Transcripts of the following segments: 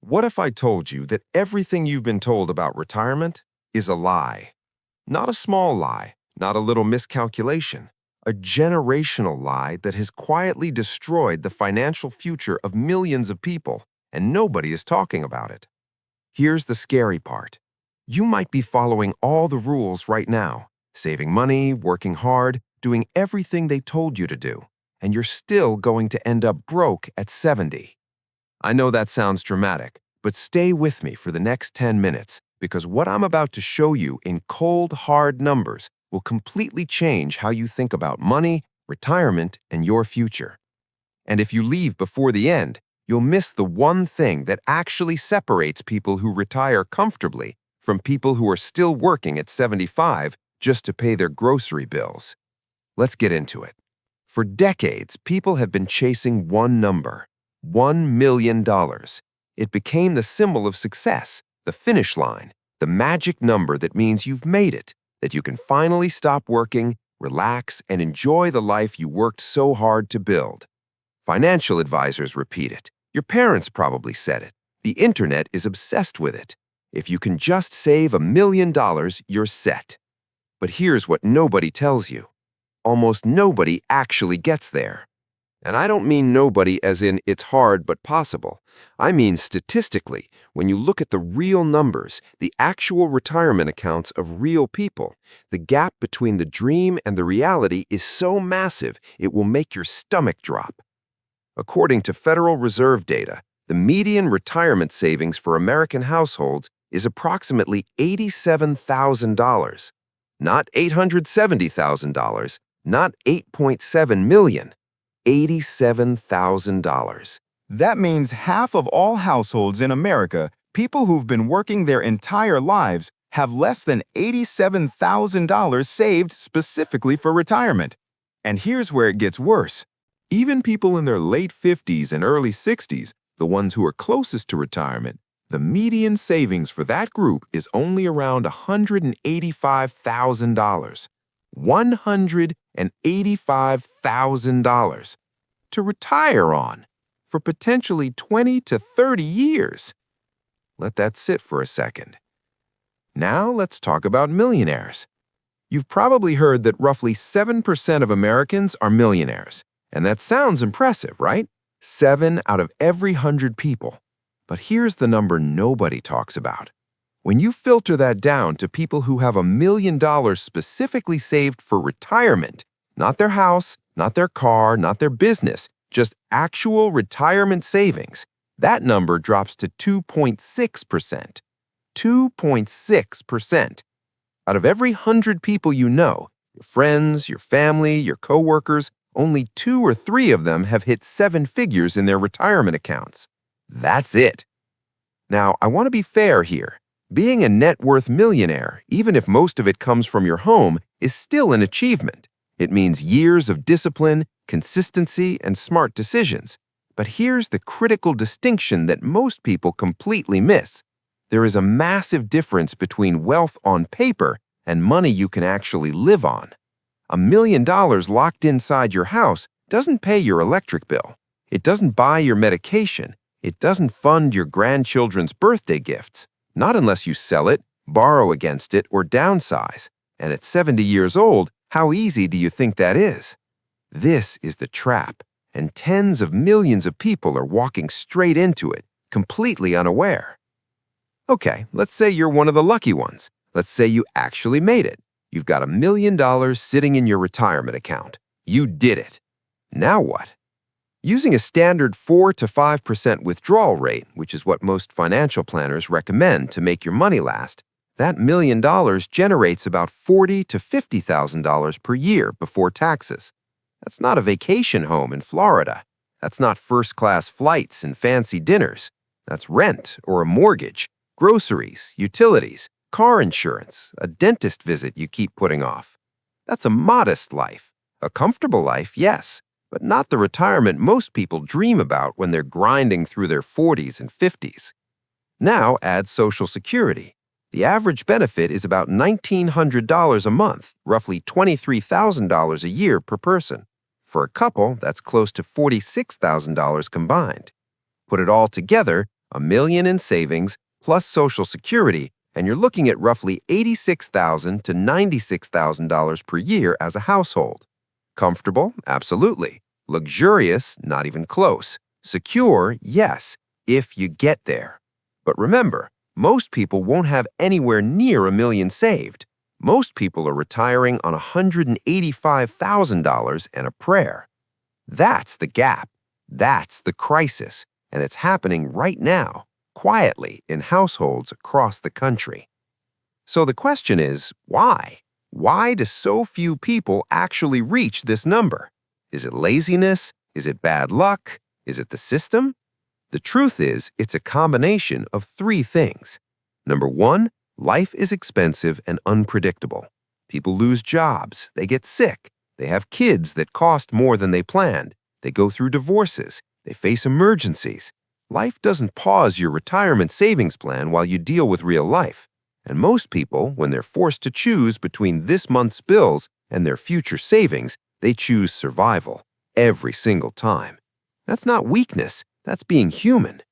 What if I told you that everything you've been told about retirement is a lie? Not a small lie, not a little miscalculation, a generational lie that has quietly destroyed the financial future of millions of people, and nobody is talking about it. Here's the scary part. You might be following all the rules right now, saving money, working hard, doing everything they told you to do, and you're still going to end up broke at 70. I know that sounds dramatic, but stay with me for the next 10 minutes because what I'm about to show you in cold, hard numbers will completely change how you think about money, retirement, and your future. And if you leave before the end, you'll miss the one thing that actually separates people who retire comfortably from people who are still working at 75 just to pay their grocery bills. Let's get into it. For decades, people have been chasing one number, $1 million. It became the symbol of success, the finish line, the magic number that means you've made it, that you can finally stop working, relax, and enjoy the life you worked so hard to build. Financial advisors repeat it. Your parents probably said it. The internet is obsessed with it. If you can just save $1 million, you're set. But here's what nobody tells you. Almost nobody actually gets there. And I don't mean nobody as in it's hard but possible. I mean statistically, when you look at the real numbers, the actual retirement accounts of real people, the gap between the dream and the reality is so massive it will make your stomach drop. According to Federal Reserve data, the median retirement savings for American households is approximately $87,000, not $870,000, not $8.7 million. $87,000. That means half of all households in America, people who've been working their entire lives, have less than $87,000 saved specifically for retirement. And here's where it gets worse. Even people in their late 50s and early 60s, the ones who are closest to retirement, the median savings for that group is only around $185,000. $185,000 to retire on for potentially 20 to 30 years. Let that sit for a second. Now let's talk about millionaires. You've probably heard that roughly 7% of Americans are millionaires, and that sounds impressive, right? 7 out of every 100 people. But here's the number nobody talks about. When you filter that down to people who have $1 million specifically saved for retirement, not their house, not their car, not their business, just actual retirement savings, that number drops to 2.6%. 2.6%. Out of every 100 people you know, your friends, your family, your coworkers, only 2 or 3 of them have hit 7 figures in their retirement accounts. That's it. Now, I want to be fair here. Being a net worth millionaire, even if most of it comes from your home, is still an achievement. It means years of discipline, consistency, and smart decisions. But here's the critical distinction that most people completely miss. There is a massive difference between wealth on paper and money you can actually live on. $1 million locked inside your house doesn't pay your electric bill. It doesn't buy your medication. It doesn't fund your grandchildren's birthday gifts. Not unless you sell it, borrow against it, or downsize. And at 70 years old, how easy do you think that is? This is the trap, and tens of millions of people are walking straight into it, completely unaware. Okay, let's say you're one of the lucky ones. Let's say you actually made it. You've got $1 million sitting in your retirement account. You did it. Now what? Using a standard 4 to 5% withdrawal rate, which is what most financial planners recommend to make your money last, that $1 million generates about $40,000 to $50,000 per year before taxes. That's not a vacation home in Florida. That's not first-class flights and fancy dinners. That's rent or a mortgage, groceries, utilities, car insurance, a dentist visit you keep putting off. That's a modest life. A comfortable life, yes, but not the retirement most people dream about when they're grinding through their 40s and 50s. Now add Social Security. The average benefit is about $1,900 a month, roughly $23,000 a year per person. For a couple, that's close to $46,000 combined. Put it all together, $1 million in savings plus Social Security, and you're looking at roughly $86,000 to $96,000 per year as a household. Comfortable? Absolutely. Luxurious? Not even close. Secure? Yes, if you get there. But remember, most people won't have anywhere near $1 million saved. Most people are retiring on $185,000 and a prayer. That's the gap. That's the crisis. And it's happening right now, quietly, in households across the country. So the question is, why? Why do so few people actually reach this number? Is it laziness? Is it bad luck? Is it the system? The truth is, it's a combination of three things. Number one, life is expensive and unpredictable. People lose jobs, they get sick, they have kids that cost more than they planned, they go through divorces, they face emergencies. Life doesn't pause your retirement savings plan while you deal with real life. And most people, when they're forced to choose between this month's bills and their future savings, they choose survival every single time. That's not weakness, that's being human.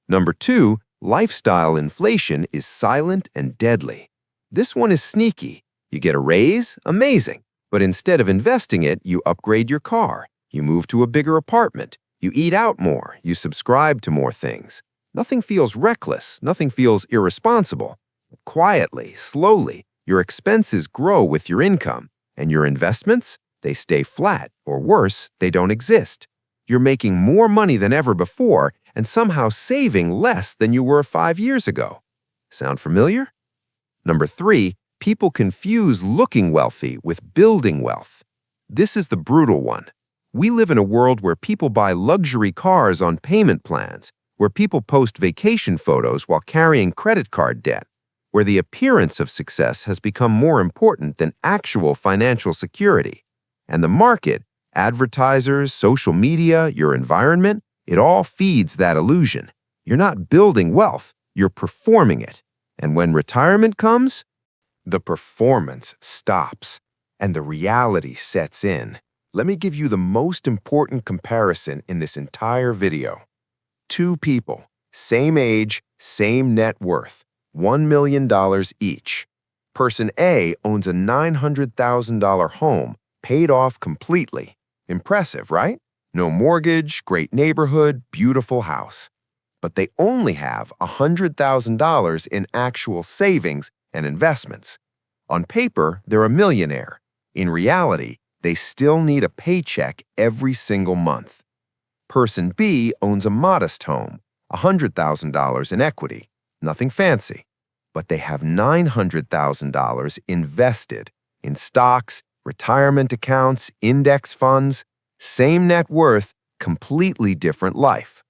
Number two, lifestyle inflation is silent and deadly. This one is sneaky. You get a raise, amazing. But instead of investing it, you upgrade your car, you move to a bigger apartment, you eat out more, you subscribe to more things. Nothing feels reckless, nothing feels irresponsible. Quietly, slowly, your expenses grow with your income, and your investments, they stay flat, or worse, they don't exist. You're making more money than ever before and somehow saving less than you were 5 years ago. Sound familiar? Number three, people confuse looking wealthy with building wealth. This is the brutal one. We live in a world where people buy luxury cars on payment plans, where people post vacation photos while carrying credit card debt, where the appearance of success has become more important than actual financial security. And the market, advertisers, social media, your environment, it all feeds that illusion. You're not building wealth, you're performing it. And when retirement comes, the performance stops and the reality sets in. Let me give you the most important comparison in this entire video. Two people, same age, same net worth, $1 million each. Person A owns a $900,000 home, paid off completely. Impressive, right? No mortgage, great neighborhood, beautiful house. But they only have $100,000 in actual savings and investments. On paper, they're a millionaire. In reality, they still need a paycheck every single month. Person B owns a modest home, $100,000 in equity. Nothing fancy, but they have $900,000 invested in stocks, retirement accounts, index funds. Same net worth, completely different life.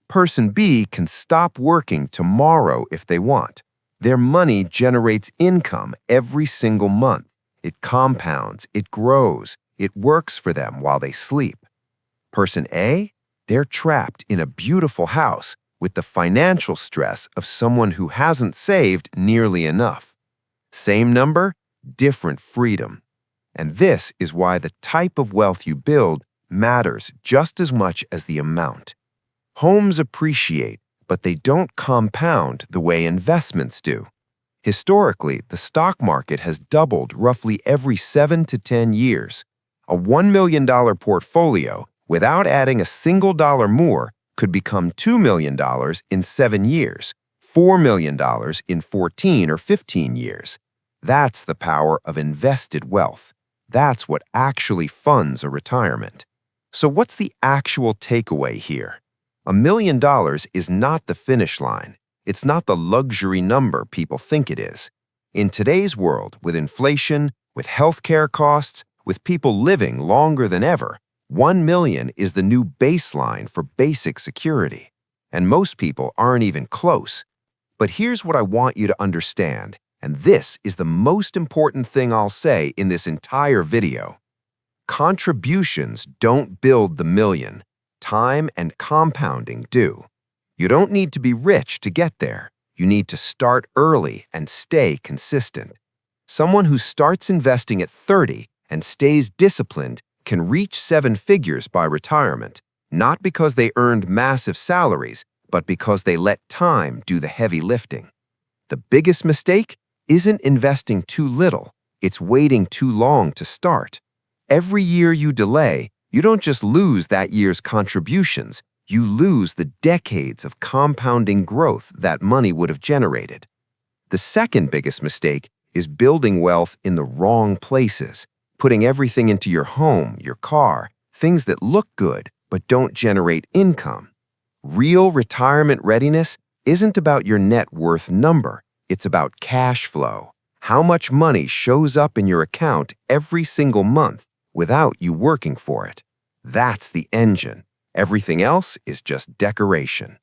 Person B can stop working tomorrow if they want. Their money generates income every single month. It compounds, it grows, it works for them while they sleep. Person A, they're trapped in a beautiful house with the financial stress of someone who hasn't saved nearly enough. Same number, different freedom. And this is why the type of wealth you build matters just as much as the amount. Homes appreciate, but they don't compound the way investments do. Historically, the stock market has doubled roughly every 7 to 10 years. A $1 million portfolio, without adding a single dollar more, could become $2 million in 7 years, $4 million in 14 or 15 years. That's the power of invested wealth. That's what actually funds a retirement. So what's the actual takeaway here? $1 million is not the finish line. It's not the luxury number people think it is. In today's world, with inflation, with healthcare costs, with people living longer than ever, 1 million is the new baseline for basic security. And most people aren't even close. But here's what I want you to understand, and this is the most important thing I'll say in this entire video. Contributions don't build the million. Time and compounding do. You don't need to be rich to get there. You need to start early and stay consistent. Someone who starts investing at 30 and stays disciplined can reach 7 figures by retirement, not because they earned massive salaries, but because they let time do the heavy lifting. The biggest mistake isn't investing too little, it's waiting too long to start. Every year you delay, you don't just lose that year's contributions, you lose the decades of compounding growth that money would have generated. The second biggest mistake is building wealth in the wrong places, putting everything into your home, your car, things that look good but don't generate income. Real retirement readiness isn't about your net worth number, it's about cash flow. How much money shows up in your account every single month without you working for it. That's the engine. Everything else is just decoration.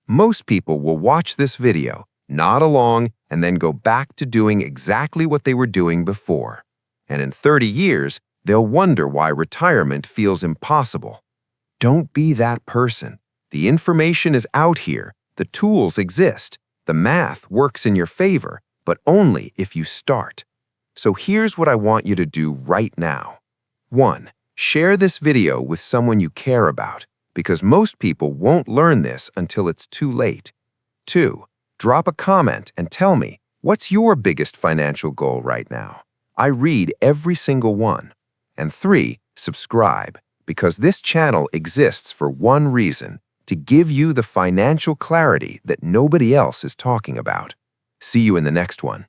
Most people will watch this video, nod along, and then go back to doing exactly what they were doing before. And in 30 years, they'll wonder why retirement feels impossible. Don't be that person. The information is out here, the tools exist, the math works in your favor, but only if you start. So here's what I want you to do right now. 1. Share this video with someone you care about, because most people won't learn this until it's too late. 2. Drop a comment and tell me, what's your biggest financial goal right now? I read every single one. And 3. Subscribe, because this channel exists for one reason, to give you the financial clarity that nobody else is talking about. See you in the next one.